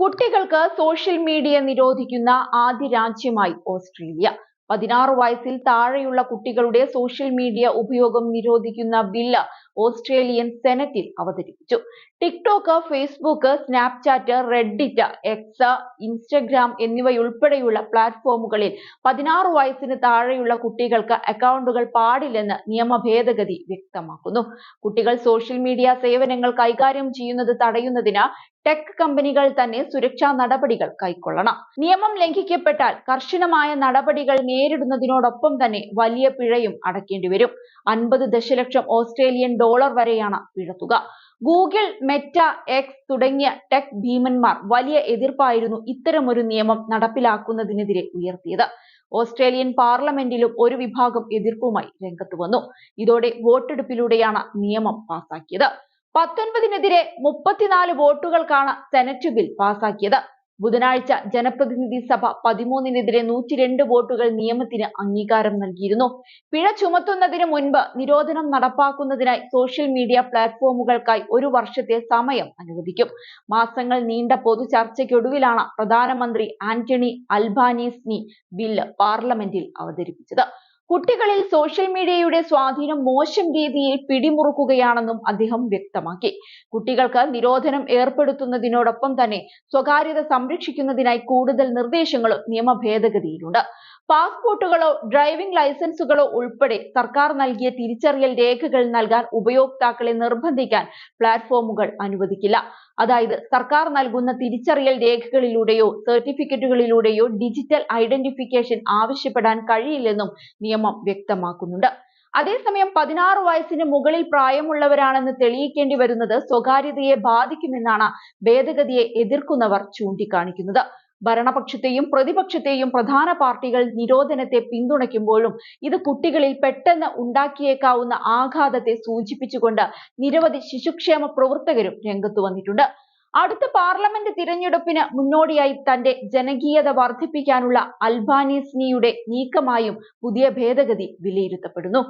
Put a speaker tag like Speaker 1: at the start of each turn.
Speaker 1: കുട്ടികൾക്ക് social media നിരോധിക്കുന്ന ആദ്യ രാജ്യമായി ഓസ്ട്രേലിയ. 16 വയസ്സിൽ താഴെയുള്ള കുട്ടികളുടെ സോഷ്യൽ മീഡിയ ഉപയോഗം നിരോധിക്കുന്ന ബില്ല് ഓസ്ട്രേലിയൻ സെനറ്റിൽ അവതരിപ്പിച്ചു. TikTok, Facebook, Snapchat, Reddit, X, Instagram എന്നിവയുൾപ്പെടെയുള്ള പ്ലാറ്റ്ഫോമുകളിൽ 16 വയസ്സിന് താഴെയുള്ള കുട്ടികൾക്ക് അക്കൗണ്ടുകൾ പാടില്ലെന്ന് നിയമ ഭേദഗതി വ്യക്തമാക്കുന്നു. കുട്ടികൾ സോഷ്യൽ മീഡിയ സേവനങ്ങൾ കൈകാര്യം ചെയ്യുന്നത് തടയുന്നതിന് ടെക് കമ്പനികൾ തന്നെ സുരക്ഷാ നടപടികൾ കൈക്കൊള്ളണം. നിയമം ലംഘിക്കപ്പെട്ടാൽ കർശനമായ നടപടികൾ നേരിടുന്നതിനോടൊപ്പം തന്നെ വലിയ പിഴയും അടയ്ക്കേണ്ടി വരും. 50 ദശലക്ഷം ഓസ്ട്രേലിയൻ ഡോളർ വരെയാണ് പിഴത്തുക. ഗൂഗിൾ, മെറ്റ, എക്സ് തുടങ്ങിയ ടെക് ഭീമന്മാർ വലിയ എതിർപ്പായിരുന്നു ഇത്തരമൊരു നിയമം നടപ്പിലാക്കുന്നതിനെതിരെ ഉയർത്തിയത്. ഓസ്ട്രേലിയൻ പാർലമെന്റിലും ഒരു വിഭാഗം എതിർപ്പുമായി രംഗത്ത് വന്നു. ഇതോടെ വോട്ടെടുപ്പിലൂടെയാണ് നിയമം പാസാക്കിയത്. 19-നെതിരെ 34 വോട്ടുകൾക്കാണ് സെനറ്റ് ബിൽ പാസാക്കിയത്. ബുധനാഴ്ച ജനപ്രതിനിധി സഭ 13-നെതിരെ 102 വോട്ടുകൾ നിയമത്തിന് അംഗീകാരം നൽകിയിരുന്നു. പിഴ ചുമത്തുന്നതിന് മുൻപ് നിരോധനം നടപ്പാക്കുന്നതിനായി സോഷ്യൽ മീഡിയ പ്ലാറ്റ്ഫോമുകൾക്കായി 1 വർഷത്തെ സമയം അനുവദിക്കും. മാസങ്ങൾ നീണ്ട പൊതു ചർച്ചയ്ക്കൊടുവിലാണ് പ്രധാനമന്ത്രി ആന്റണി അൽബാനീസ് ബില്ല് പാർലമെന്റിൽ അവതരിപ്പിച്ചത്. കുട്ടികളിൽ സോഷ്യൽ മീഡിയയുടെ സ്വാധീനം മോശം രീതിയിൽ പിടിമുറുക്കുകയാണെന്നും അദ്ദേഹം വ്യക്തമാക്കി. കുട്ടികൾക്ക് നിരോധനം ഏർപ്പെടുത്തുന്നതിനോടൊപ്പം തന്നെ സ്വകാര്യത സംരക്ഷിക്കുന്നതിനായി കൂടുതൽ നിർദ്ദേശങ്ങളും നിയമ ഭേദഗതിയിലുണ്ട്. പാസ്പോർട്ടുകളോ ഡ്രൈവിംഗ് ലൈസൻസുകളോ ഉൾപ്പെടെ സർക്കാർ നൽകിയ തിരിച്ചറിയൽ രേഖകൾ നൽകാൻ ഉപയോക്താക്കളെ നിർബന്ധിക്കാൻ പ്ലാറ്റ്ഫോമുകൾ അനുവദിക്കില്ല. അതായത് സർക്കാർ നൽകുന്ന തിരിച്ചറിയൽ രേഖകളിലൂടെയോ സർട്ടിഫിക്കറ്റുകളിലൂടെയോ ഡിജിറ്റൽ ഐഡന്റിഫിക്കേഷൻ ആവശ്യപ്പെടാൻ കഴിയില്ലെന്നും നിയമം വ്യക്തമാക്കുന്നുണ്ട്. അതേസമയം 16 വയസ്സിന് മുകളിൽ പ്രായമുള്ളവരാണെന്ന് തെളിയിക്കേണ്ടി വരുന്നത് സ്വകാര്യതയെ ബാധിക്കുമെന്നാണ് ഭേദഗതിയെ എതിർക്കുന്നവർ ചൂണ്ടിക്കാണിക്കുന്നത്. ഭരണപക്ഷത്തെയും പ്രതിപക്ഷത്തെയും പ്രധാന പാർട്ടികൾ നിരോധനത്തെ പിന്തുണയ്ക്കുമ്പോഴും ഇത് കുട്ടികളിൽ പെട്ടെന്ന് ഉണ്ടാക്കിയേക്കാവുന്ന ആഘാതത്തെ സൂചിപ്പിച്ചുകൊണ്ട് നിരവധി ശിശുക്ഷേമ പ്രവർത്തകരും രംഗത്തു വന്നിട്ടുണ്ട്. അടുത്ത പാർലമെന്റ് തിരഞ്ഞെടുപ്പിന് മുന്നോടിയായി തന്റെ ജനകീയത വർദ്ധിപ്പിക്കാനുള്ള അൽബാനീസിയുടെ നീക്കമായും പുതിയ ഭേദഗതി വിലയിരുത്തപ്പെടുന്നു.